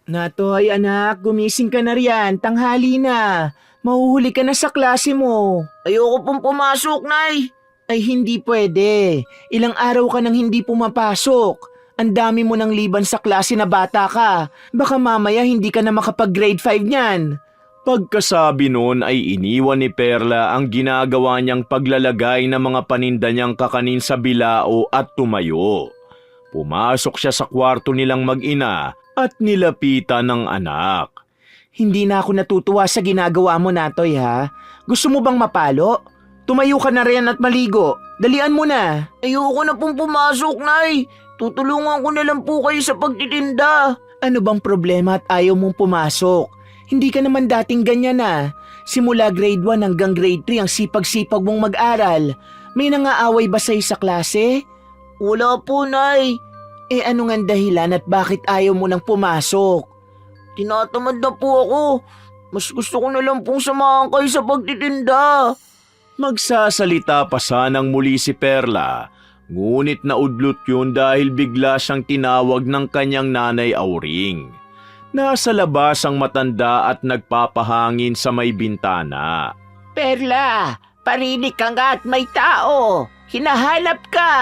Natoy anak, gumising ka na riyan. Tanghali na. Mahuhuli ka na sa klase mo. Ayoko pong pumasok, Nay. Ay hindi pwede. Ilang araw ka nang hindi pumapasok. Ang dami mo ng liban sa klase na bata ka. Baka mamaya hindi ka na makapag-grade 5 niyan. Pagkasabi noon ay iniwan ni Perla ang ginagawa niyang paglalagay ng mga paninda niyang kakanin sa bilao at tumayo. Pumasok siya sa kwarto nilang mag-ina at nilapitan ng anak. Hindi na ako natutuwa sa ginagawa mo, Natoy, ha? Gusto mo bang mapalo? Tumayo ka na rin at maligo. Dalian mo na. Ayoko na pong pumasok, Nay. Tutulungan ko na lang po kayo sa pagtitinda. Ano bang problema at ayaw mong pumasok? Hindi ka naman dating ganyan na. Simula grade 1 hanggang grade 3 ang sipag-sipag mong mag-aral. May nangaaway ba sa'yo sa klase? Wala po, Nay. Eh ano nga dahilan at bakit ayaw mo nang pumasok? Tinatamad na po ako. Mas gusto ko na lang pong samahan kayo sa pagtitinda. Magsasalita pa sanang muli si Perla, ngunit naudlot yun dahil bigla siyang tinawag ng kanyang nanay Auring. Nasa labas ang matanda at nagpapahangin sa may bintana. Perla, parinig ka nga at may tao. Hinahanap ka.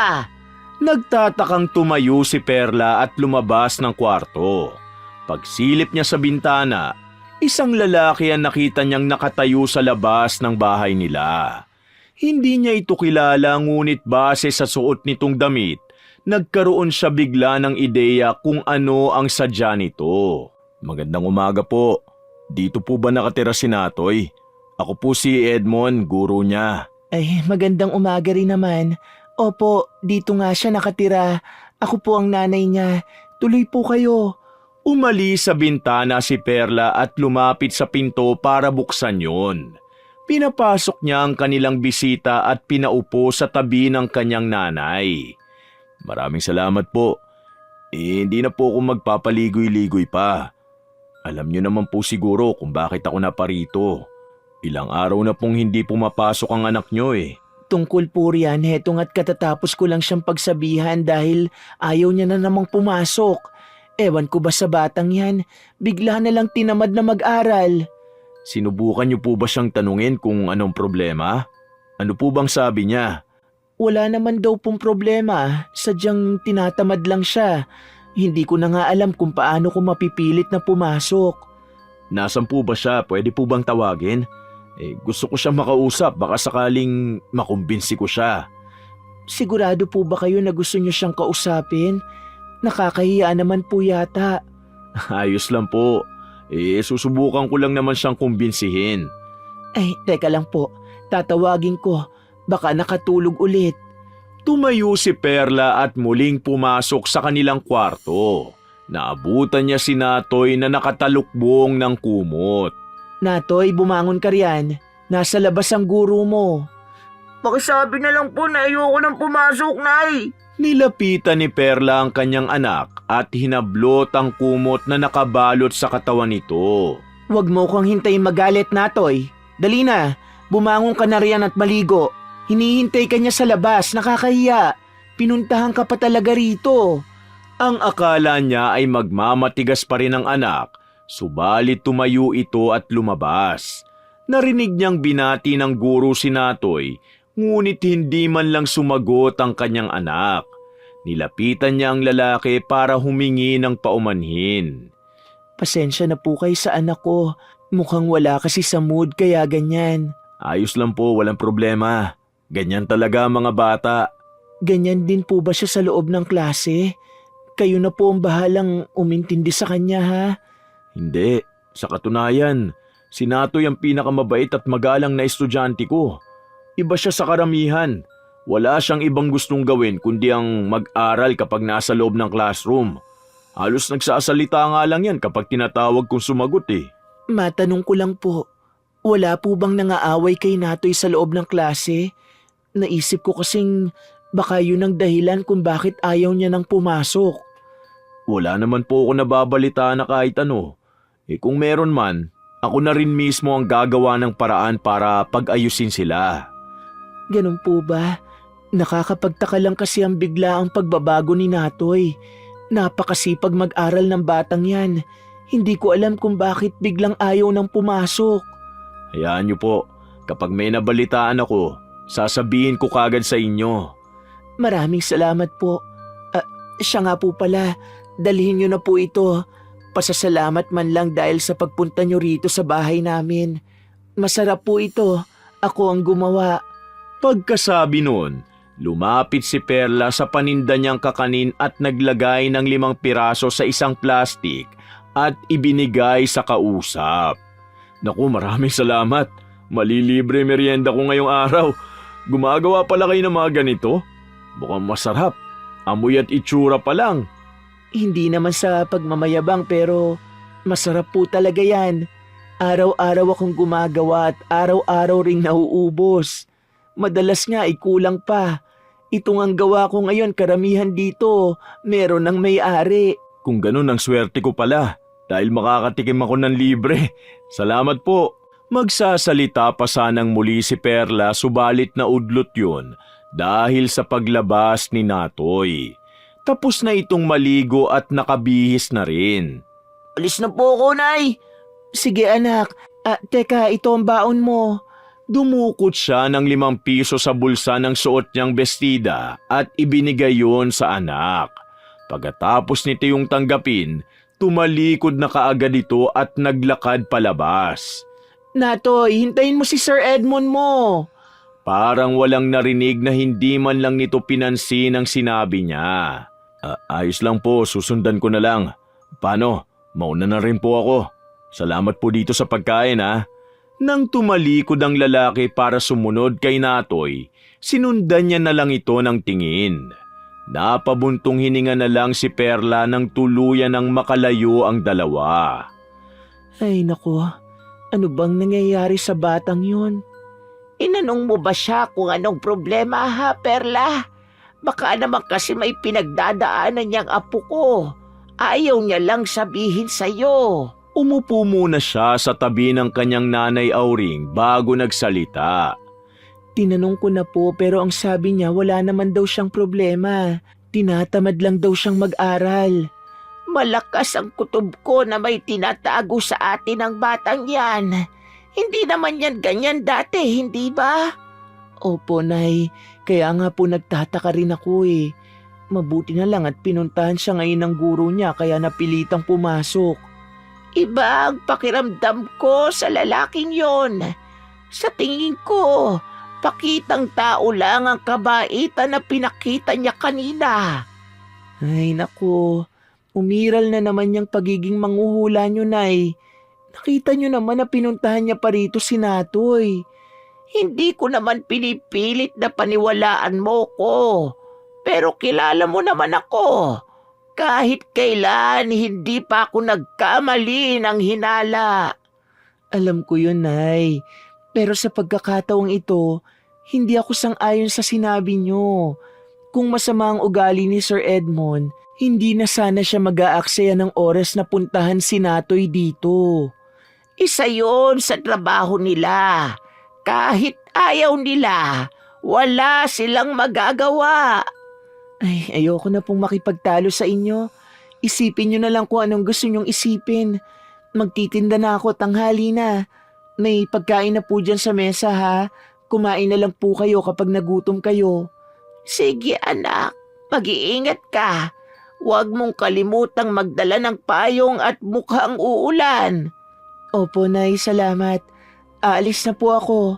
Nagtatakang tumayo si Perla at lumabas ng kwarto. Pagsilip niya sa bintana, isang lalaki ang nakita niyang nakatayo sa labas ng bahay nila. Hindi niya ito kilala ngunit base sa suot nitong damit, nagkaroon siya bigla ng ideya kung ano ang sadya nito. Magandang umaga po. Dito po ba nakatira si Natoy? Ako po si Edmond, guro niya. Ay, magandang umaga rin naman. Opo, dito nga siya nakatira. Ako po ang nanay niya. Tuloy po kayo. Umalis sa bintana si Perla at lumapit sa pinto para buksan yon. Pinapasok niya ang kanilang bisita at pinaupo sa tabi ng kanyang nanay. Maraming salamat po. Hindi na po ako magpapaligoy-ligoy pa. Alam niyo naman po siguro kung bakit ako naparito. Ilang araw na pong hindi pumapasok ang anak niyo eh. Tungkol po riyan, hetong at katatapos ko lang siyang pagsabihan dahil ayaw niya na namang pumasok. Ewan ko ba sa batang yan, bigla na lang tinamad na mag-aral. Sinubukan niyo po ba siyang tanungin kung anong problema? Ano po bang sabi niya? Wala naman daw pong problema, sadyang tinatamad lang siya. Hindi ko na nga alam kung paano ko mapipilit na pumasok. Nasaan po ba siya? Pwede po bang tawagin? Gusto ko siyang makausap, baka sakaling makumbinsi ko siya. Sigurado po ba kayo na gusto niyo siyang kausapin? Nakakahiya naman po yata. Ayos lang po. Susubukan ko lang naman siyang kumbinsihin. Ay, teka lang po. Tatawagin ko. Baka nakatulog ulit. Tumayo si Perla at muling pumasok sa kanilang kwarto. Naabutan niya si Natoy na nakatalukbong ng kumot. Natoy, bumangon ka riyan. Nasa labas ang guro mo. Pakisabi na lang po na ayoko nang pumasok, Nay. Nilapitan ni Perla ang kanyang anak at hinablot ang kumot na nakabalot sa katawan nito. Huwag mo kong hintayin magalit, Natoy. Dali na, bumangon ka na riyan at maligo. Hinihintay ka niya sa labas, nakakahiya. Pinuntahan ka pa talaga rito. Ang akala niya ay magmamatigas pa rin ang anak, subalit tumayo ito at lumabas. Narinig niyang binati ng guro si Natoy, ngunit hindi man lang sumagot ang kanyang anak. Nilapitan niya ang lalaki para humingi ng paumanhin. Pasensya na po kayo sa anak ko. Mukhang wala kasi sa mood kaya ganyan. Ayos lang po, walang problema. Ganyan talaga ang mga bata. Ganyan din po ba siya sa loob ng klase? Kayo na po ang bahalang umintindi sa kanya, ha? Hindi. Sa katunayan, si Natoy ang pinakamabait at magalang na estudyante ko. Iba siya sa karamihan. Wala siyang ibang gustong gawin kundi ang mag-aral kapag nasa loob ng classroom. Halos nagsasalita nga lang yan kapag tinatawag kong sumagot eh. Matanong ko lang po, wala po bang nangaaway kay Natoy sa loob ng klase? Naisip ko kasing baka yun ang dahilan kung bakit ayaw niya nang pumasok. Wala naman po ako nababalita na kahit ano. Kung meron man, ako na rin mismo ang gagawa ng paraan para pag-ayusin sila. Ganun po ba? Nakakapagtaka lang kasi ang bigla ang pagbabago ni Natoy. Napakasipag mag-aral ng batang yan. Hindi ko alam kung bakit biglang ayaw nang pumasok. Hayaan niyo po, kapag may nabalitaan ako, sasabihin ko kagad sa inyo. Maraming salamat po. Siya nga po pala, dalhin niyo na po ito. Pasasalamat man lang dahil sa pagpunta niyo rito sa bahay namin. Masarap po ito. Ako ang gumawa. Pagkasabi nun, lumapit si Perla sa paninda niyang kakanin at naglagay ng 5 piraso sa isang plastik at ibinigay sa kausap. Naku, maraming salamat. Malilibre merienda ko ngayong araw. Gumagawa pala kayo ng mga ganito? Mukhang masarap. Amoy at itsura pa lang. Hindi naman sa pagmamayabang pero masarap po talaga yan. Araw-araw akong gumagawa at araw-araw ring nauubos. Madalas nga ay kulang pa. Itong ang gawa ko ngayon karamihan dito, meron ng may-ari. Kung ganun ang swerte ko pala, dahil makakatikim ako ng libre. Salamat po. Magsasalita pa sanang muli si Perla subalit na udlot yun dahil sa paglabas ni Natoy. Tapos na itong maligo at nakabihis na rin. Alis na po ako, Nay. Sige anak, teka ito ang baon mo. Dumukot siya ng 5 piso sa bulsa ng suot niyang bestida at ibinigay yon sa anak. Pagkatapos nito yung tanggapin, tumalikod na kaagad ito at naglakad palabas. Natoy, hintayin mo si Sir Edmond mo. Parang walang narinig na hindi man lang nito pinansin ang sinabi niya. Ayos lang po, susundan ko na lang. Paano? Mauna na rin po ako. Salamat po dito sa pagkain ha. Nang tumalikod ang lalaki para sumunod kay Natoy, sinundan niya na lang ito ng tingin. Napabuntong hininga na lang si Perla nang tuluyan ng makalayo ang dalawa. Ay nako, ano bang nangyayari sa batang yun? Inanong mo ba siya kung anong problema ha, Perla? Baka naman kasi may pinagdadaanan niyang apo ko. Ayaw niya lang sabihin sa'yo. Umupo muna siya sa tabi ng kanyang nanay Auring bago nagsalita. Tinanong ko na po pero ang sabi niya wala naman daw siyang problema. Tinatamad lang daw siyang mag-aral. Malakas ang kutob ko na may tinatago sa atin ang batang yan. Hindi naman yan ganyan dati, hindi ba? Opo, Nay. Kaya nga po nagtataka rin ako eh. Mabuti na lang at pinuntahan siya ngayon ng guro niya kaya napilitang pumasok. Iba ang pakiramdam ko sa lalaking yon. Sa tingin ko, pakitang tao lang ang kabaitan na pinakita niya kanina. Ay naku, umiral na naman yung pagiging manghuhula niyo, Nay. Nakita niyo naman na pinuntahan niya pa rito si Natoy. Hindi ko naman pinipilit na paniwalaan mo ko. Pero kilala mo naman ako. Kahit kailan, hindi pa ako nagkamali ng hinala. Alam ko yun, Nay. Pero sa pagkakataong ito, hindi ako sang-ayon sa sinabi niyo. Kung masama ang ugali ni Sir Edmond, hindi na sana siya mag-aaksaya ng oras na puntahan si Natoy dito. Isa yon sa trabaho nila. Kahit ayaw nila, wala silang magagawa. Ay, ayoko na pong makipagtalo sa inyo. Isipin niyo na lang kung anong gusto niyong isipin. Magtitinda na ako, tanghali na. May pagkain na po dyan sa mesa ha. Kumain na lang po kayo kapag nagutom kayo. Sige anak, mag-iingat ka. Huwag mong kalimutang magdala ng payong at mukhang uulan. Opo, Nay, salamat. Aalis na po ako.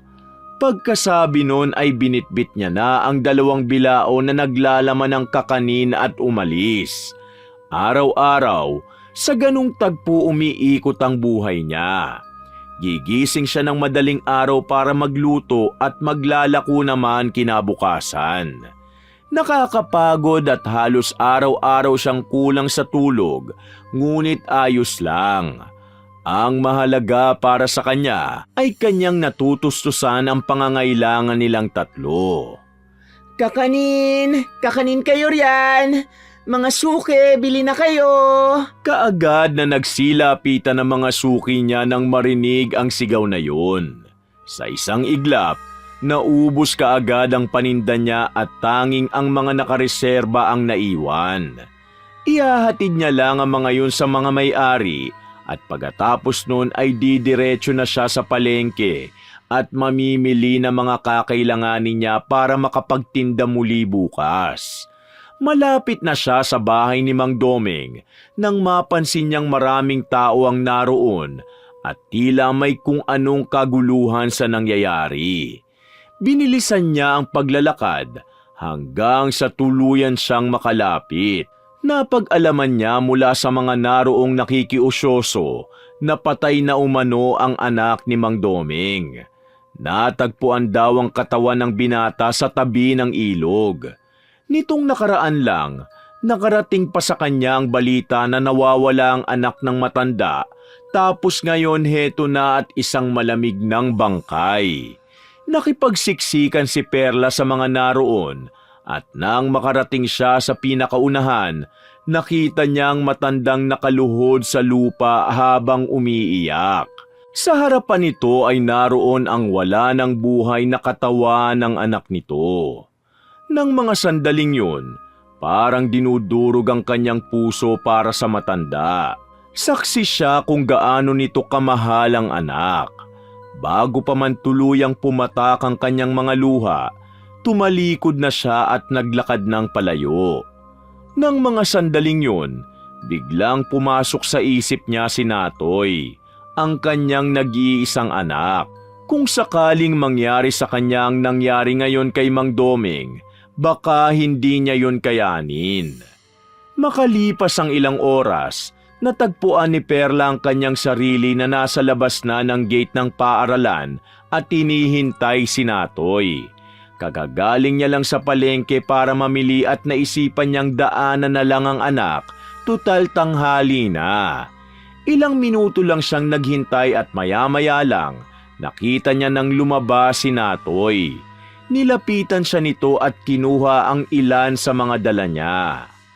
Pagkasabi nun ay binitbit niya na ang 2 bilao na naglalaman ng kakanin at umalis. Araw-araw, sa ganung tagpo umiikot ang buhay niya. Gigising siya ng madaling araw para magluto at maglalako naman kinabukasan. Nakakapagod at halos araw-araw siyang kulang sa tulog, ngunit ayos lang. Ang mahalaga para sa kanya ay kanyang natutustusan ang pangangailangan nilang tatlo. Kakanin! Kakanin kayo riyan! Mga suke, bili na kayo! Kaagad na nagsilapitan ng mga suki niya nang marinig ang sigaw na yun. Sa isang iglap, naubos kaagad ang paninda niya at tanging ang mga nakareserba ang naiwan. Ihahatid niya lang ang mga yun sa mga may-ari At pagkatapos nun ay didiretso na siya sa palengke at mamimili ng mga kakailanganin niya para makapagtinda muli bukas. Malapit na siya sa bahay ni Mang Doming nang mapansin niyang maraming tao ang naroon at tila may kung anong kaguluhan sa nangyayari. Binilisan niya ang paglalakad hanggang sa tuluyan siyang makalapit. Napag-alaman niya mula sa mga naroong nakikiusyoso na patay na umano ang anak ni Mang Doming. Natagpuan daw ang katawan ng binata sa tabi ng ilog. Nitong nakaraan lang, nakarating pa sa kanya ang balita na nawawala ang anak ng matanda, tapos ngayon heto na at isang malamig ng bangkay. Nakipagsiksikan si Perla sa mga naroon at nang makarating siya sa pinakaunahan, nakita niya ang matandang nakaluhod sa lupa habang umiiyak. Sa harapan nito ay naroon ang wala ng buhay na katawan ng anak nito. Nang mga sandaling yun, parang dinudurog ang kanyang puso para sa matanda. Saksi siya kung gaano nito kamahal ang anak. Bago pa man tuluyang pumatak ang kanyang mga luha, tumalikod na siya at naglakad ng palayo. Nang mga sandaling yun, biglang pumasok sa isip niya si Natoy, ang kanyang nag-iisang anak. Kung sakaling mangyari sa kanya ang nangyari ngayon kay Mang Doming, baka hindi niya yun kayanin. Makalipas ang ilang oras, natagpuan ni Perla ang kanyang sarili na nasa labas na ng gate ng paaralan at tinihintay si Natoy. Kagagaling niya lang sa palengke para mamili at naisipan niyang daanan na lang ang anak, tutal tanghali na. Ilang minuto lang siyang naghintay at maya-maya lang, nakita niya nang lumabas si Natoy. Nilapitan siya nito at kinuha ang ilan sa mga dala niya.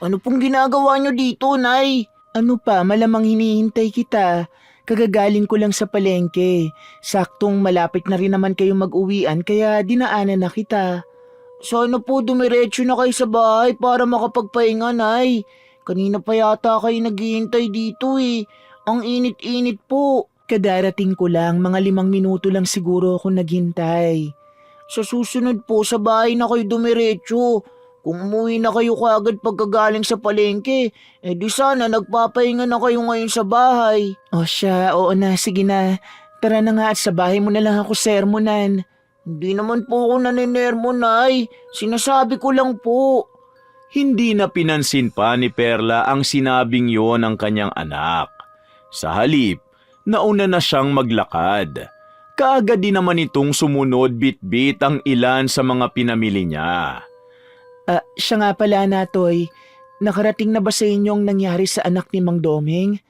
Ano pong ginagawa niyo dito, Nay? Ano pa, malamang hinihintay kita. Kagagaling ko lang sa palengke. Saktong malapit na rin naman kayo mag-uwian kaya dinaanan na kita. Sana po dumiretso na kayo sa bahay para makapagpahinga, Nay. Kanina pa yata kayo naghihintay dito eh. Ang init-init po. Kadarating ko lang, mga 5 minuto lang siguro ako naghintay. Sa susunod po sa bahay na kayo dumiretso. Kung umuwi na kayo kaagad pagkagaling sa palengke, di sana nagpapahinga na kayo ngayon sa bahay. O siya, oo na, sige na. Tara na nga at sa bahay mo na lang ako sermonan. Hindi naman po ako naninermon, Nay. Sinasabi ko lang po. Hindi na pinansin pa ni Perla ang sinabing yon ng kanyang anak. Sa halip, nauna na siyang maglakad. Kaagad din naman itong sumunod bit-bit ang ilan sa mga pinamili niya. Siya nga pala, Natoy. Nakarating na ba sa inyong nangyari sa anak ni Mang Doming?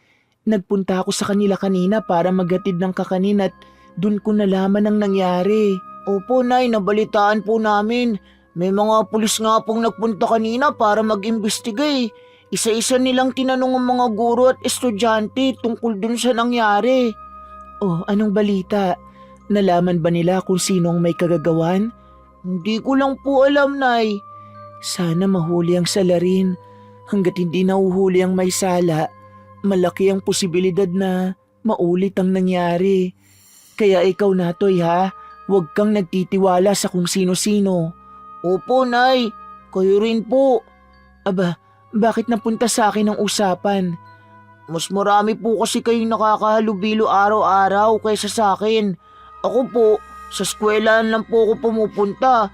Nagpunta ako sa kanila kanina para maghatid ng kakanin at dun ko nalaman ang nangyari. Opo, Nay, nabalitaan po namin. May mga pulis nga pong nagpunta kanina para mag-imbestiga eh. Isa-isa nilang tinanong ang mga guro at estudyante tungkol dun sa nangyari. Oh, anong balita? Nalaman ba nila kung sinong may kagagawan? Hindi ko lang po alam, Nay. Sana mahuli ang salarin. Hanggat hindi nahuhuli ang may sala, malaki ang posibilidad na maulit ang nangyari. Kaya ikaw, Natoy, ha? Huwag kang nagtitiwala sa kung sino-sino. Opo, Nay. Kayo rin po. Aba, bakit napunta sa akin ang usapan? Mas marami po kasi kayong nakakahalubilo araw-araw kaysa sa akin. Ako po, sa eskwelahan lang po ako pumupunta.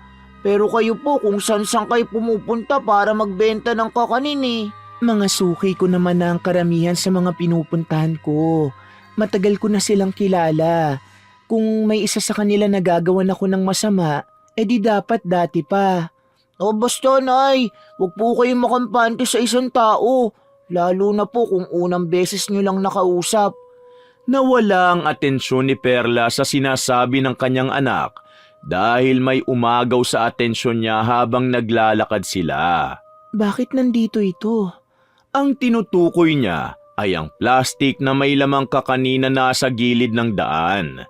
Pero kayo po kung saan-saan kayo pumupunta para magbenta ng kakanin eh. Mga suki ko naman na ang karamihan sa mga pinupuntahan ko. Matagal ko na silang kilala. Kung may isa sa kanila na gagawan ako ng masama, di dapat dati pa. O basta, Nay, huwag po kayong makampante sa isang tao. Lalo na po kung unang beses nyo lang nakausap. Nawala ang atensyon ni Perla sa sinasabi ng kanyang anak dahil may umagaw sa atensyon niya habang naglalakad sila. Bakit nandito ito? Ang tinutukoy niya ay ang plastik na may lamang kakanina nasa gilid ng daan.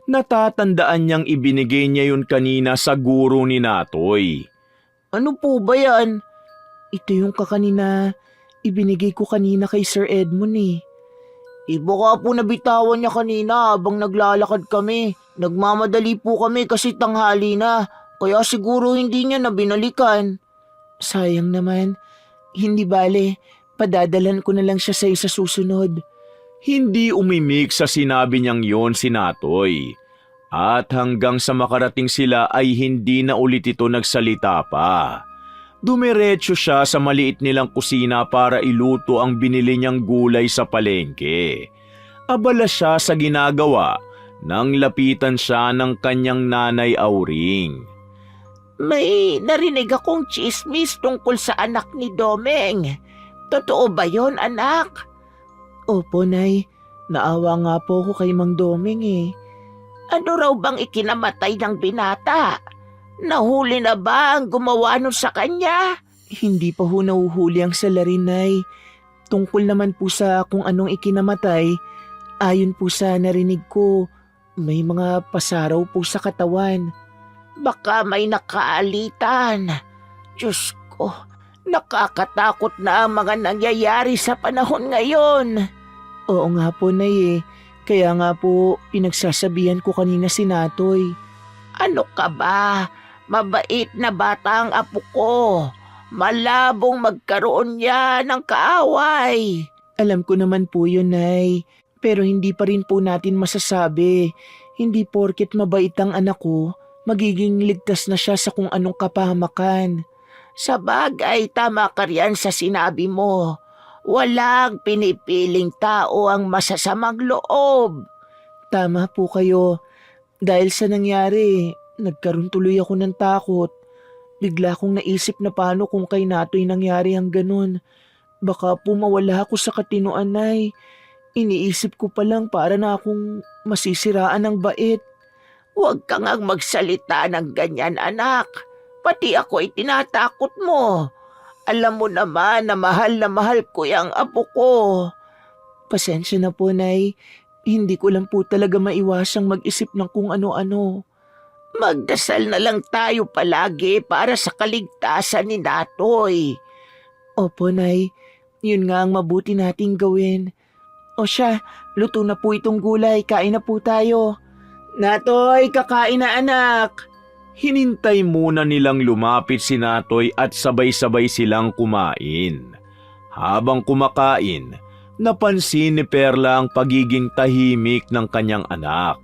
Natatandaan niyang ibinigay niya yun kanina sa guro ni Natoy. Ano po ba yan? Ito yung kakanina ibinigay ko kanina kay Sir Edmund eh. Baka po nabitawan niya kanina habang naglalakad kami. Nagmamadali po kami kasi tanghali na. Kaya siguro hindi niya na binalikan. Sayang naman. Hindi bale, padadalan ko na lang siya sa susunod. Hindi umimik sa sinabi niyang yon si Natoy. At hanggang sa makarating sila ay hindi na ulit ito nagsalita pa. Dumiretso siya sa maliit nilang kusina para iluto ang binili niyang gulay sa palengke. Abala siya sa ginagawa nang lapitan siya ng kanyang nanay Auring. May narinig akong chismis tungkol sa anak ni Domeng. Totoo ba yon, anak? Opo, Nay. Naawa nga po ako kay Mang Domeng eh. Ano raw bang ikinamatay ng binata? Nahuli na ba ang gumawa nun sa kanya? Hindi pa ho nahuhuli ang salarin, Nay. Tungkol naman po sa kung anong ikinamatay, ayon po sa narinig ko, may mga pasaraw po sa katawan. Baka may nakaalitan. Diyos ko, nakakatakot na ang mga nangyayari sa panahon ngayon. Oo nga po, Nay eh. Kaya nga po, pinagsasabihan ko kanina si Natoy. Ano ka ba? Mabait na bata ang apo ko. Malabong magkaroon niya ng kaaway. Alam ko naman po yun, Nay. Pero hindi pa rin po natin masasabi. Hindi porket mabait ang anak ko, magiging ligtas na siya sa kung anong kapahamakan. Sa bagay, tama ka riyan sa sinabi mo. Walang pinipiling tao ang masasamang loob. Tama po kayo. Dahil sa nangyari, nagkaroon tuloy ako ng takot. Bigla kong naisip na paano kung kay Natoy nangyari ang ganun. Baka po mawala ako sa katinoan, Nay. Iniisip ko pa lang para na akong masisiraan ng bait. Huwag kang ang magsalita ng ganyan, anak. Pati ako ay tinatakot mo. Alam mo naman na mahal ko yung apo ko. Pasensya na po, Nay. Hindi ko lang po talaga maiwasang mag-isip ng kung ano-ano. Magdasal na lang tayo palagi para sa kaligtasan ni Natoy. Opo, Nay. Yun nga ang mabuti nating gawin. O siya, luto na po itong gulay. Kain na po tayo. Natoy, kakain na anak. Hinintay muna nilang lumapit si Natoy at sabay-sabay silang kumain. Habang kumakain, napansin ni Perla ang pagiging tahimik ng kanyang anak.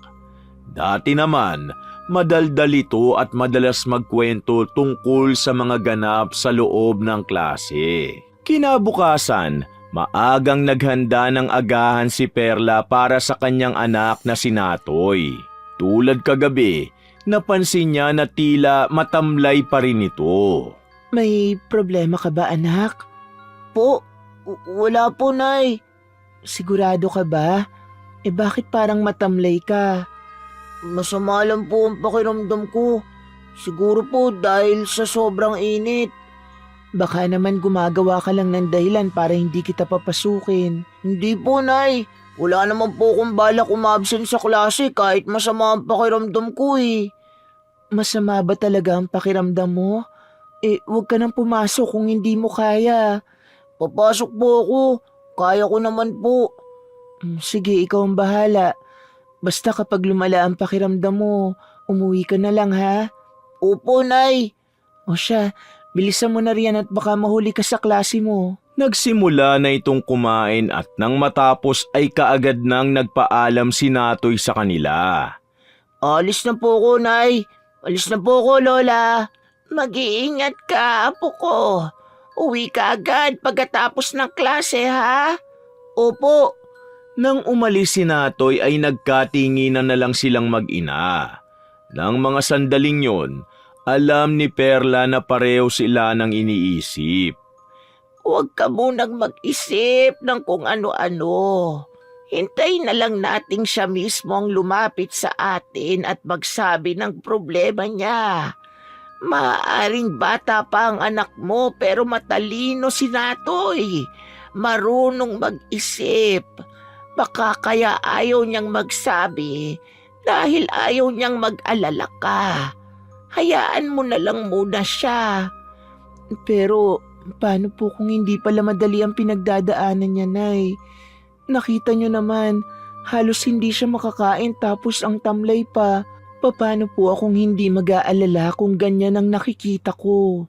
Dati naman, madaldal ito at madalas magkwento tungkol sa mga ganap sa loob ng klase. Kinabukasan, maagang naghanda ng agahan si Perla para sa kanyang anak na si Natoy. Tulad kagabi, napansin niya na tila matamlay pa rin ito. May problema ka ba, anak? Po, wala po, Nay. Sigurado ka ba? Bakit parang matamlay ka? Masama lang po ang pakiramdam ko. Siguro po dahil sa sobrang init. Baka naman gumagawa ka lang ng dahilan para hindi kita papasukin. Hindi po, Nay. Wala naman po akong balak umabsent sa klase kahit masama ang pakiramdam ko eh. Masama ba talaga ang pakiramdam mo? Huwag ka nang pumasok kung hindi mo kaya. Papasok po ako. Kaya ko naman po. Sige, ikaw ang bahala. Basta kapag lumala ang pakiramdam mo, umuwi ka na lang ha? Opo, Nay. O siya, bilisan mo na riyan at baka mahuli ka sa klase mo. Nagsimula na itong kumain at nang matapos ay kaagad nang nagpaalam si Natoy sa kanila. Alis na po ako, Nay. Alis na po ako, Lola. Mag-iingat ka, apo ko. Uwi ka agad pagkatapos ng klase, ha? Opo. Nang umalis si Natoy ay nagkatinginan na lang silang mag-ina. Nang mga sandaling yon, alam ni Perla na pareho sila ng iniisip. Huwag ka munang mag-isip ng kung ano-ano. Hintayin na lang nating siya mismo ang lumapit sa atin at magsabi ng problema niya. Maaaring bata pa ang anak mo pero matalino si Natoy. Marunong mag-isip. Baka kaya ayaw niyang magsabi dahil ayaw niyang mag-alala ka. Hayaan mo na lang muna siya. Pero paano po kung hindi pala madali ang pinagdadaanan niya, Nay? Nakita niyo naman, halos hindi siya makakain tapos ang tamlay pa. Paano po akong hindi mag-aalala kung ganyan ang nakikita ko?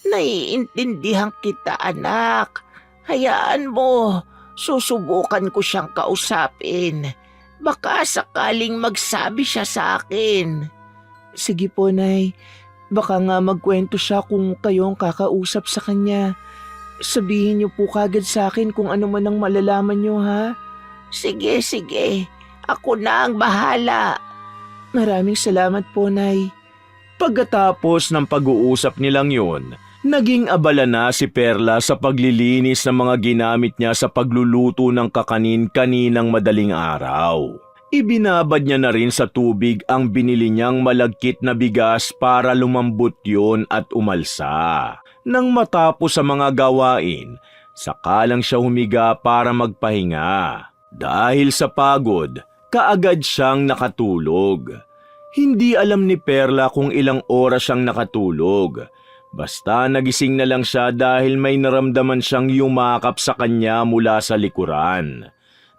Naiintindihan kita, anak. Hayaan mo. Susubukan ko siyang kausapin. Baka sakaling magsabi siya sa akin. Sige po, Nay. Baka nga magkwento siya kung kayo ang kakausap sa kanya. Sabihin niyo po kagad sa akin kung ano man ang malalaman niyo, ha? Sige, sige. Ako na ang bahala. Maraming salamat po, Nay. Pagkatapos ng pag-uusap nilang yun, naging abala na si Perla sa paglilinis ng mga ginamit niya sa pagluluto ng kakanin-kaninang madaling araw. Ibinabad niya na rin sa tubig ang binili niyang malagkit na bigas para lumambot yun at umalsa. Nang matapos sa mga gawain, saka lang siya humiga para magpahinga. Dahil sa pagod, kaagad siyang nakatulog. Hindi alam ni Perla kung ilang oras siyang nakatulog. Basta nagising na lang siya dahil may naramdaman siyang yumakap sa kanya mula sa likuran.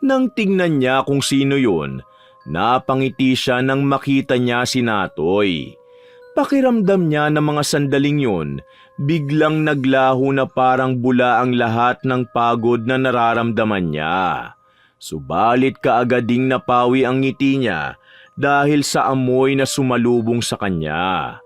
Nang tingnan niya kung sino yun, napangiti siya nang makita niya si Natoy. Pakiramdam niya na mga sandaling yun, biglang naglaho na parang bula ang lahat ng pagod na nararamdaman niya. Subalit kaagading napawi ang ngiti niya dahil sa amoy na sumalubong sa kanya.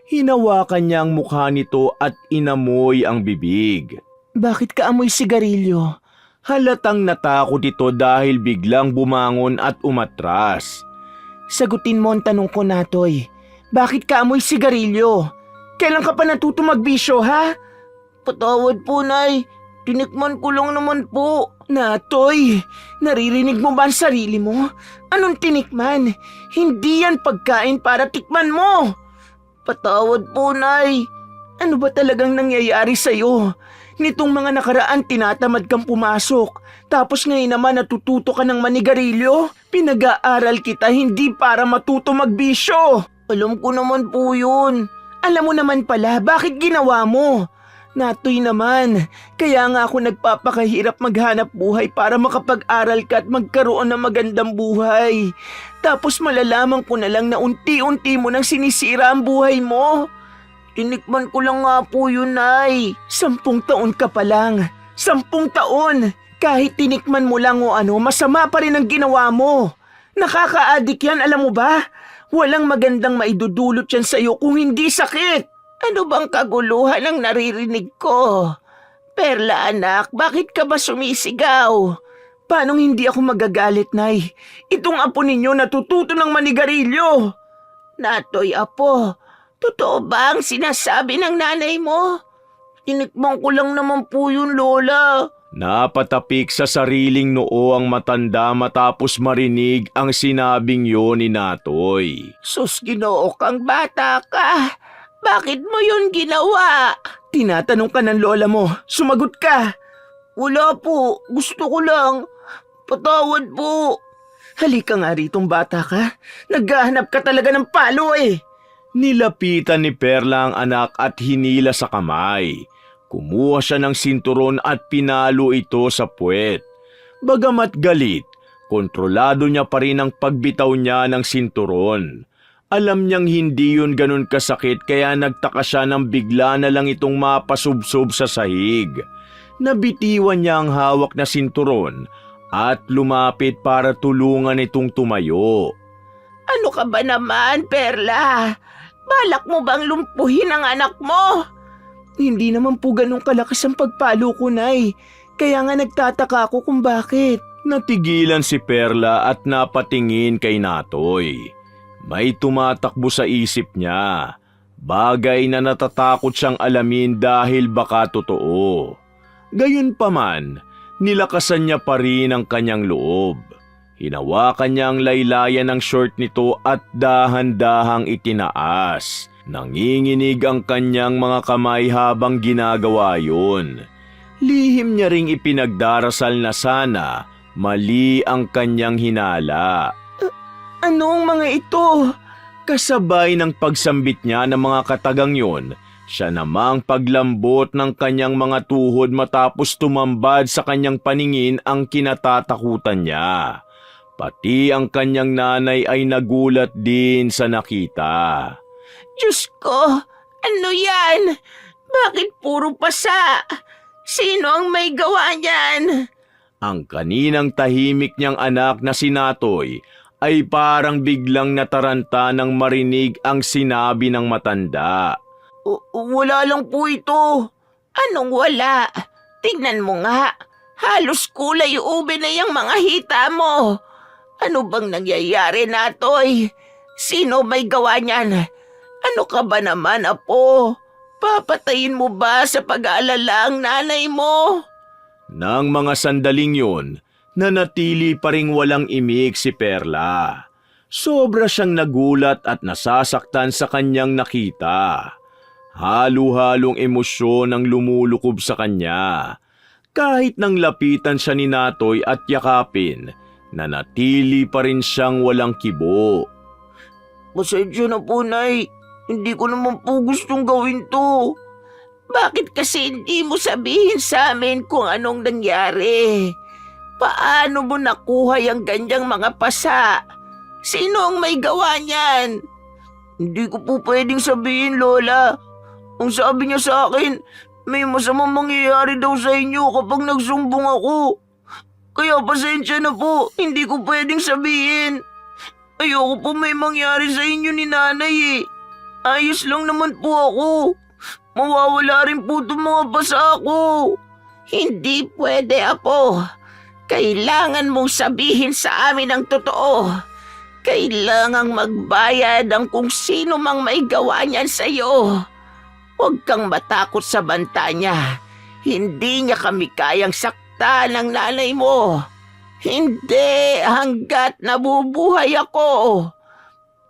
Hinawakan niya ang mukha nito at inamoy ang bibig. Bakit ka amoy sigarilyo? Halatang natakot ito dahil biglang bumangon at umatras. Sagutin mo ang tanong ko, Natoy. Bakit ka amoy sigarilyo? Kailan ka pa natuto magbisyo, ha? Patawad po, Nay. Tinikman ko lang naman po. Natoy, naririnig mo ba ang sarili mo? Anong tinikman? Hindi yan pagkain para tikman mo. Patawad po, Nay. Ano ba talagang nangyayari sa'yo? Nitong mga nakaraan tinatamad kang pumasok. Tapos ngayon naman natututo ka ng manigarilyo? Pinag-aaral kita hindi para matuto magbisyo. Alam ko naman po yun. Alam mo naman pala, bakit ginawa mo? Natoy naman, kaya nga ako nagpapakahirap maghanap buhay para makapag-aral ka at magkaroon ng magandang buhay. Tapos malalaman ko na lang na unti-unti mo nang sinisira ang buhay mo. Tinikman ko lang nga po yun, Nay. 10 taon ka pa lang. 10 taon! Kahit tinikman mo lang o ano, masama pa rin ang ginawa mo. Nakaka-addict yan, alam mo ba? Walang magandang maidudulot yan sa'yo kung hindi sakit. Ano bang kaguluhan ang naririnig ko? Perla, anak, bakit ka ba sumisigaw? Paanong hindi ako magagalit, Nay? Itong apo ninyo natututo ng manigarilyo. Natoy, apo, totoo ba ang sinasabi ng nanay mo? Tinikman ko lang naman po yun, Lola. Napatapik sa sariling noo ang matanda matapos marinig ang sinabing yun ni Natoy. Sus, Ginoo kang bata ka. Bakit mo yun ginawa? Tinatanong ka ng lola mo. Sumagot ka. Wala po. Gusto ko lang. Patawad po. Halika nga ritong bata ka. Naghahanap ka talaga ng palo eh. Nilapitan ni Perla ang anak at hinila sa kamay. Kumuha siya ng sinturon at pinalo ito sa puwet. Bagamat galit, kontrolado niya pa rin ang pagbitaw niya ng sinturon. Alam niyang hindi yun ganun kasakit kaya nagtaka siya nang bigla na lang itong mapasubsob sa sahig. Nabitiwan niya ang hawak na sinturon at lumapit para tulungan itong tumayo. Ano ka ba naman, Perla? Balak mo bang lumpuhin ang anak mo? Hindi naman po ganun kalakas ang pagpalo ko, Nay. Kaya nga nagtataka ako kung bakit. Natigilan si Perla at napatingin kay Natoy. May tumatakbo sa isip niya. Bagay na natatakot siyang alamin dahil baka totoo. Gayunpaman, nilakasan niya pa rin ang kanyang loob. Hinawakan niya ang laylayan ng short nito at dahan-dahang itinaas. Nanginginig ang kanyang mga kamay habang ginagawa yun. Lihim niya ring ipinagdarasal na sana mali ang kanyang hinala. Anong mga ito? Kasabay ng pagsambit niya ng mga katagang yun, Siya namang paglambot ng kanyang mga tuhod matapos tumambad sa kanyang paningin ang kinatatakutan niya. Pati ang kanyang nanay ay nagulat din sa nakita. Diyos ko, ano yan? Bakit puro pasa? Sino ang may gawa niyan? Ang kaninang tahimik niyang anak na si Natoy ay parang biglang nataranta nang marinig ang sinabi ng matanda. Wala lang po ito. Anong wala? Tingnan mo nga. Halos kulay ube na yung mga hita mo. Ano bang nangyayari, Natoy? Sino may gawa niyan? Ano ka ba naman, apo? Papatayin mo ba sa pag-aalala ang nanay mo? Nang mga sandaling yun, nanatili pa ring walang imik si Perla. Sobra siyang nagulat at nasasaktan sa kanyang nakita. Halo-halong emosyon ang lumulukob sa kanya. Kahit nang lapitan siya ni Natoy at yakapin, nanatili pa rin siyang walang kibo. Pasensya na po, Nay. Hindi ko naman po gustong gawin to. Bakit kasi hindi mo sabihin sa amin kung anong nangyari? Paano mo nakuha yung ganyang mga pasa? Sino ang may gawa niyan? Hindi ko po pwedeng sabihin, Lola. Ang sabi niya sa akin, may masamang mangyayari daw sa inyo kapag nagsumbong ako. Kaya pasensya na po, hindi ko pwedeng sabihin. Ayoko po may mangyari sa inyo ni nanay eh. Ayos lang naman po ako. Mawawala rin po itong mga pasa ko. Hindi pwede, apo. Kailangan mong sabihin sa amin ang totoo. Kailangang magbayad ang kung sino mang may gawa niyan sa'yo. Huwag kang matakot sa banta niya. Hindi niya kami kayang saktan ng nanay mo. Hindi hanggat nabubuhay ako.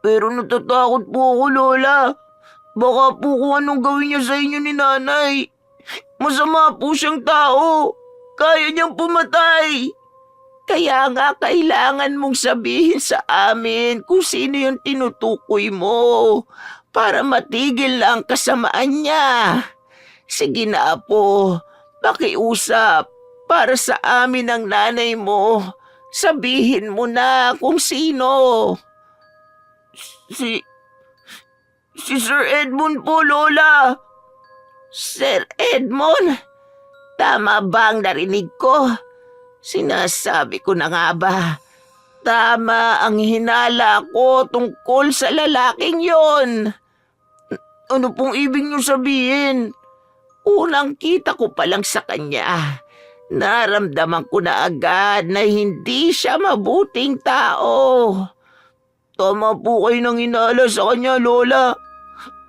Pero natatakot po ako, Lola. Baka po kung anong gawin niya sa inyo ni nanay. Masama po siyang tao. Kaya niyang pumatay. Kaya nga kailangan mong sabihin sa amin kung sino yung tinutukoy mo para matigil ang kasamaan niya. Sige na, apo. Pakiusap para sa amin ang nanay mo. Sabihin mo na kung sino. Si Sir Edmund po, Lola. Sir Edmund? Tama ba ang narinig ko? Sinasabi ko na nga ba? Tama ang hinala ko tungkol sa lalaking yon. Ano pong ibig niyo sabihin? Unang kita ko pa lang sa kanya, naramdaman ko na agad na hindi siya mabuting tao. Tama po kayo ng hinala sa kanya, Lola.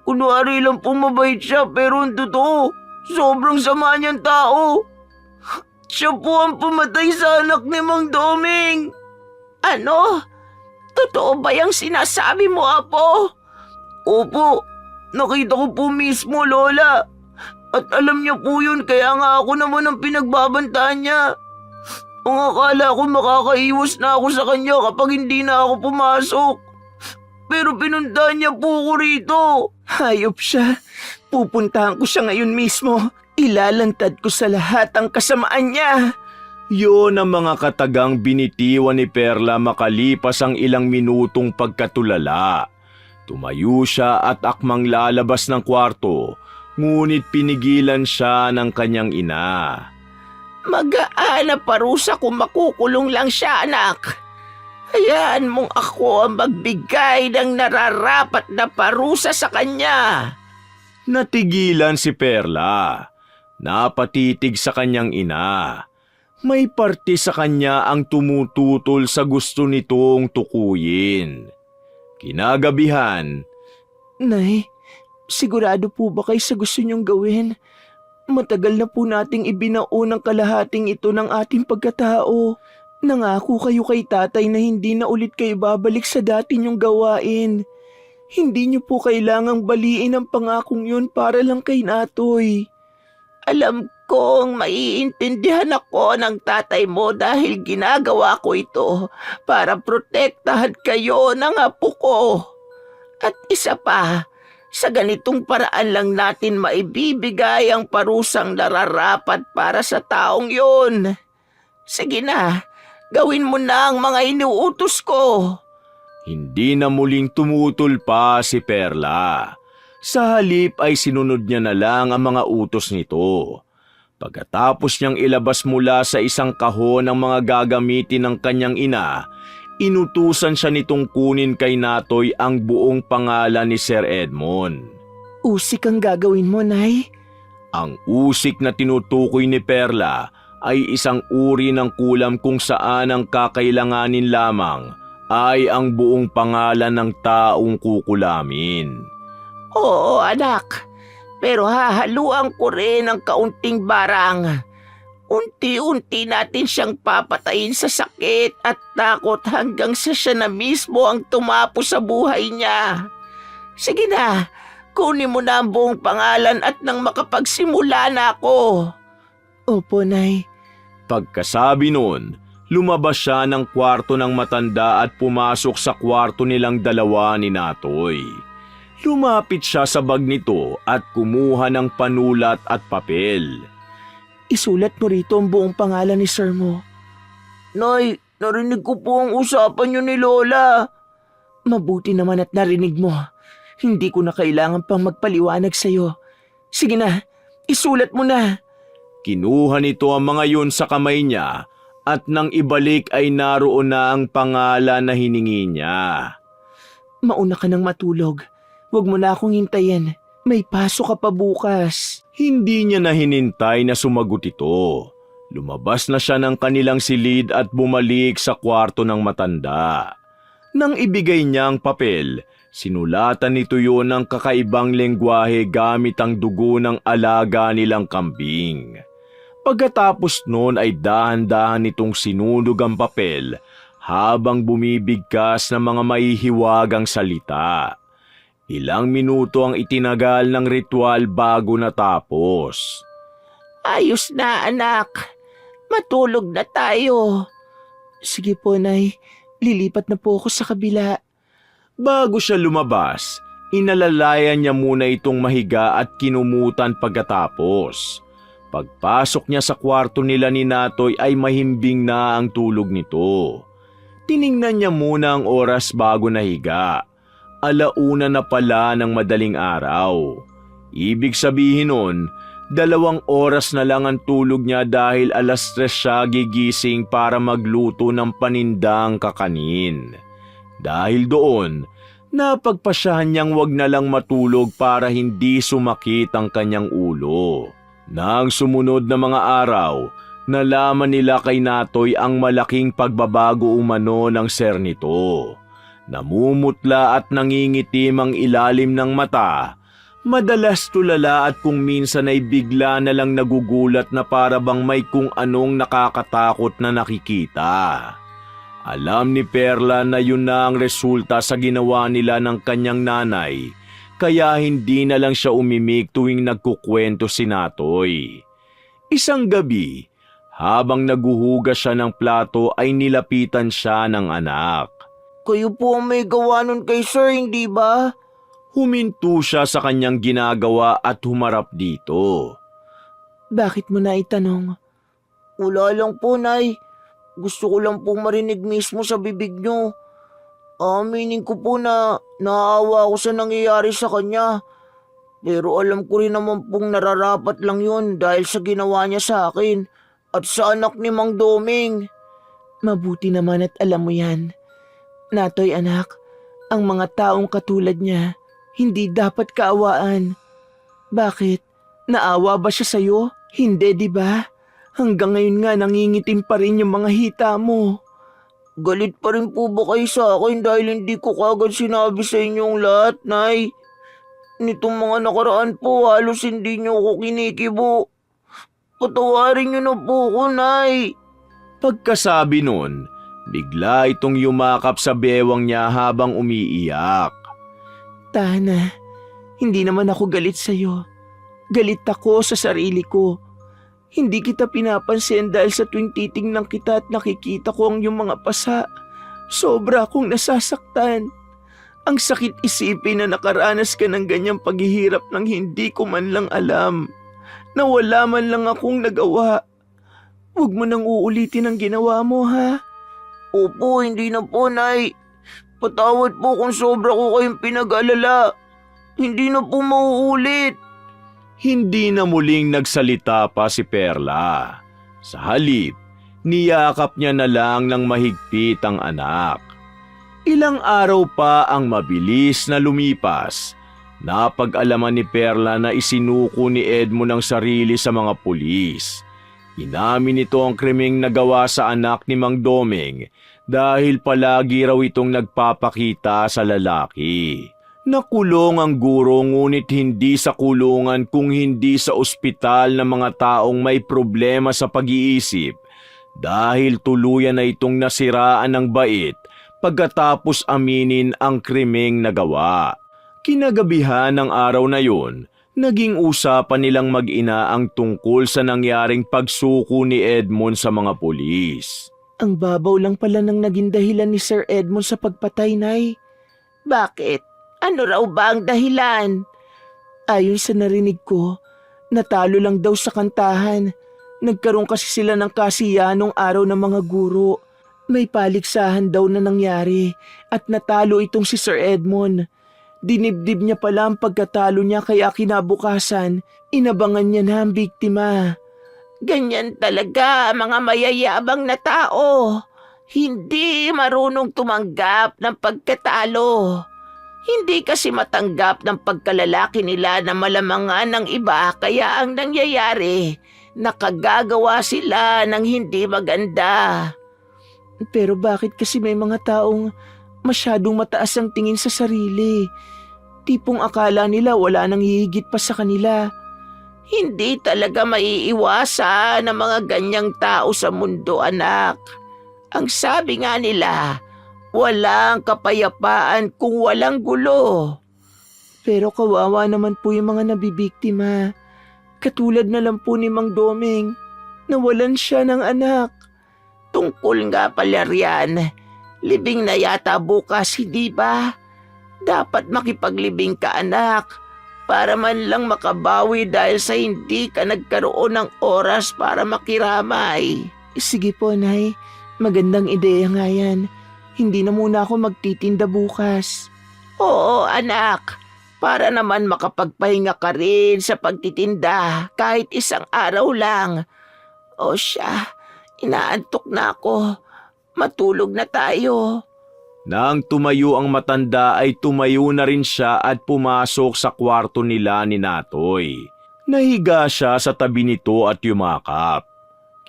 Kunwari lang pong mabait siya pero ang totoo, sobrang sama niyang tao. Siya po ang pumatay sa anak ni Mang Doming. Ano? Totoo ba yung sinasabi mo, apo? Opo, nakita ko po mismo, Lola. At alam niya po yun, kaya nga ako naman ang pinagbabantaan niya. Ang akala ko makakaiwas na ako sa kanya kapag hindi na ako pumasok. Pero pinuntahan niya po ako rito. Hayop siya. Pupuntahan ko siya ngayon mismo. Ilalantad ko sa lahat ang kasamaan niya. Yun ang mga katagang binitiwan ni Perla makalipas ang ilang minutong pagkatulala. Tumayo siya at akmang lalabas ng kwarto, ngunit pinigilan siya ng kanyang ina. Magaan na parusa kung makukulong lang siya, anak. Hayaan mong ako ang magbigay ng nararapat na parusa sa kanya. Natigilan si Perla. Napatitig sa kanyang ina. May parte sa kanya ang tumututol sa gusto nitong tukuyin. Kinagabihan, Nay, sigurado po ba kayo sa gusto niyong gawin? Matagal na po nating ibinao ng kalahating ito ng ating pagkatao. Nangako kayo kay tatay na hindi na ulit kayo babalik sa dati niyong gawain. Hindi niyo po kailangang baliin ang pangakong yun para lang kay Natoy. Alam kong maiintindihan ako ng tatay mo dahil ginagawa ko ito para protektahan kayo ng apo ko. At isa pa, Sa ganitong paraan lang natin maibibigay ang parusang nararapat para sa taong yun. Sige na, gawin mo na ang mga inuutos ko. Hindi na muling tumutol pa si Perla. Sa halip ay sinunod niya na lang ang mga utos nito. Pagkatapos niyang ilabas mula sa isang kahon ang mga gagamitin ng kanyang ina, inutusan siya nitong kunin kay Natoy ang buong pangalan ni Sir Edmond. Usik ang gagawin mo, Nay. Ang usik na tinutukoy ni Perla ay isang uri ng kulam kung saan ang kakailanganin lamang ay ang buong pangalan ng taong kukulamin. Oo, anak. Pero hahaluan ko rin ang kaunting barang. Unti-unti natin siyang papatayin sa sakit at takot hanggang sa siya na mismo ang tumapo sa buhay niya. Sige na, kunin mo na ang buong pangalan at nang makapagsimula na ako. Opo, Nay. Pagkasabi nun, lumabas siya ng kwarto ng matanda at pumasok sa kwarto nilang dalawa ni Natoy. Lumapit siya sa bag nito at kumuha ng panulat at papel. Isulat mo rito ang buong pangalan ni Sir mo. Nay, narinig ko po ang usapan niyo ni Lola. Mabuti naman at narinig mo. Hindi ko na kailangan pang magpaliwanag sa'yo. Sige na, isulat mo na. Kinuha nito ang mga yun sa kamay niya at nang ibalik ay naroon na ang pangalan na hiningi niya. Mauna ka nang matulog. Huwag mo na akong hintayin. May pasok ka pa bukas. Hindi niya na hinintay na sumagot ito. Lumabas na siya ng kanilang silid at bumalik sa kwarto ng matanda. Nang ibigay niya ang papel, sinulatan nito yun ng kakaibang lengguwahe gamit ang dugo ng alaga nilang kambing. Pagkatapos noon ay dahan-dahan nitong sinunog ang papel habang bumibigkas ng mga mahihiwagang salita. Ilang minuto ang itinagal ng ritual bago natapos. Ayos na, anak. Matulog na tayo. Sige po, Nay. Lilipat na po ako sa kabila. Bago siya lumabas, inalalayan niya muna itong mahiga at kinumutan pagkatapos. Pagpasok niya sa kwarto nila ni Natoy ay mahimbing na ang tulog nito. Tiningnan niya muna ang oras bago nahiga. 1:00 na pala ng madaling araw. Ibig sabihin nun, 2 oras na lang ang tulog niya dahil 3:00 siya gigising para magluto ng panindang kakanin. Dahil doon, napagpasyahan niyang wag na lang matulog para hindi sumakit ang kanyang ulo. Nang sumunod na mga araw, nalaman nila kay Natoy ang malaking pagbabago umano ng ser nito. Namumutla at nangingitim ang ilalim ng mata. Madalas tulala at kung minsan ay bigla na lang nagugulat na para bang may kung anong nakakatakot na nakikita. Alam ni Perla na yun na ang resulta sa ginawa nila ng kanyang nanay, kaya hindi na lang siya umimik tuwing nagkukwento si Natoy. Isang gabi, habang naguhugas siya ng plato ay nilapitan siya ng anak. Kayo po ang may gawa nun kay Sir, hindi ba? Huminto siya sa kanyang ginagawa at humarap dito. Bakit mo na itanong? Wala lang po, Nay. Gusto ko lang pong marinig mismo sa bibig niyo. Aminin ko po na naawa ako sa nangyayari sa kanya. Pero alam ko rin naman pong nararapat lang yun dahil sa ginawa niya sa akin at sa anak ni Mang Doming. Mabuti naman at alam mo yan. Natoy anak, ang mga taong katulad niya, hindi dapat kaawaan. Bakit? Naawa ba siya sa'yo? Hindi, di ba? Hanggang ngayon nga nangingitim pa rin yung mga hita mo. Galit pa rin po ba kayo sa akin dahil hindi ko kagad sinabi sa inyong lahat, Nay? Nitong mga nakaraan po, halos hindi niyo ako kinikibo. Patawarin niyo na po ako, Nay. Pagkasabi nun, bigla itong yumakap sa bewang niya habang umiiyak. Tana, hindi naman ako galit sa'yo. Galit ako sa sarili ko. Hindi kita pinapansin dahil sa tuwing titingnan kita at nakikita ko ang iyong mga pasa. Sobra akong nasasaktan. Ang sakit isipin na nakaranas ka ng ganyang paghihirap nang hindi ko man lang alam. Na wala man lang akong nagawa. Huwag mo nang uulitin ang ginawa mo, ha? Opo, hindi na po, Nay. Patawad po kung sobra ko kayong pinag-alala. Hindi na po mauulit. Hindi na muling nagsalita pa si Perla. Sa halip, niyakap niya na lang ng mahigpit ang anak. Ilang araw pa ang mabilis na lumipas. Napag-alaman ni Perla na isinuko ni Edmond ang sarili sa mga pulis. Inamin nito ang krimeng nagawa sa anak ni Mang Doming dahil palagi raw itong nagpapakita sa lalaki. Nakulong ang guro ngunit hindi sa kulungan kung hindi sa ospital ng mga taong may problema sa pag-iisip dahil tuluyan na itong nasiraan ng bait pagkatapos aminin ang krimeng nagawa. Kinagabihan ng araw na yun, naging usapan nilang mag-ina ang tungkol sa nangyaring pagsuko ni Edmond sa mga pulis. Ang babaw lang pala ng naging dahilan ni Sir Edmond sa pagpatay, Nay. Bakit? Ano raw ba ang dahilan? Ayon sa narinig ko, natalo lang daw sa kantahan. Nagkaroon kasi sila ng kasiyahan nung araw ng mga guro. May paligsahan daw na nangyari at natalo itong si Sir Edmond. Dinibdib niya pala ang pagkatalo niya kaya kinabukasan, inabangan niya na ang biktima. Ganyan talaga mga mayayabang na tao. Hindi marunong tumanggap ng pagkatalo. Hindi kasi matanggap ng pagkalalaki nila na malamangan ng iba kaya ang nangyayari, nakagagawa sila ng hindi maganda. Pero bakit kasi may mga taong masyadong mataas ang tingin sa sarili? Tipong akala nila wala nang hihigit pa sa kanila. Hindi talaga maiiwasan ng mga ganyang tao sa mundo, anak. Ang sabi nga nila, walang kapayapaan kung walang gulo. Pero kawawa naman po yung mga nabibiktima. Katulad na lang po ni Mang Doming, nawalan siya ng anak. Tungkol nga pala riyan, libing na yata bukas, hindi ba? Dapat makipaglibing ka, anak, para man lang makabawi dahil sa hindi ka nagkaroon ng oras para makiramay. Sige po, Nay. Magandang ideya nga yan. Hindi na muna ako magtitinda bukas. Oo, anak. Para naman makapagpahinga ka rin sa pagtitinda kahit isang araw lang. O siya, inaantok na ako. Matulog na tayo. Nang tumayo ang matanda ay tumayo na rin siya at pumasok sa kwarto nila ni Natoy. Nahiga siya sa tabi nito at yumakap.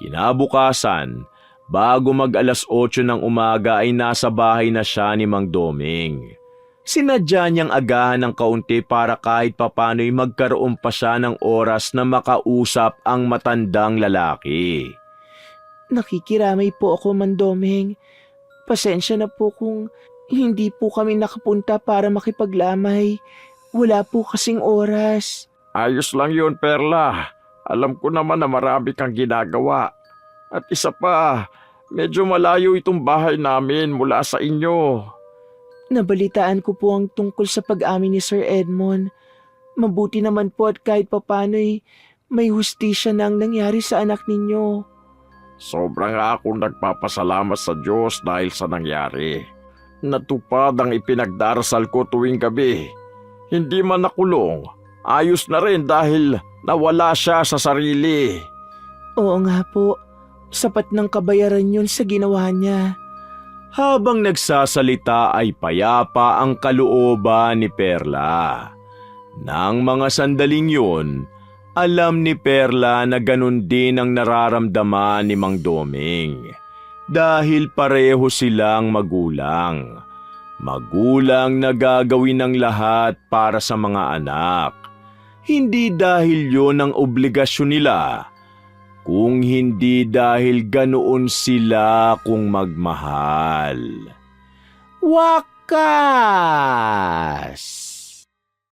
Kinabukasan, bago mag-alas 8 ng umaga ay nasa bahay na siya ni Mang Doming. Sinadya niyang agahan ng kaunti para kahit papano'y magkaroon pa siya ng oras na makausap ang matandang lalaki. Nakikiramay po ako, Mang Doming. Pasensya na po kung hindi po kami nakapunta para makipaglamay. Wala po kasing oras. Ayos lang yun, Perla. Alam ko naman na marami kang ginagawa. At isa pa, medyo malayo itong bahay namin mula sa inyo. Nabalitaan ko po ang tungkol sa pag-amin ni Sir Edmond. Mabuti naman po at kahit papano'y may hustisya na ang nangyari sa anak ninyo. Sobra nga akong nagpapasalamat sa Diyos dahil sa nangyari. Natupad ang ipinagdarasal ko tuwing gabi. Hindi man nakulong, ayos na rin dahil nawala siya sa sarili. Oo nga po, sapat ng kabayaran yun sa ginawa niya. Habang nagsasalita ay payapa ang kalooban ni Perla. Nang mga sandaling yun, alam ni Perla na ganun din ang nararamdaman ni Mang Doming. Dahil pareho silang magulang. Magulang na gagawin ng lahat para sa mga anak. Hindi dahil yon ang obligasyon nila, kung hindi dahil ganoon sila kung magmahal. Wakas!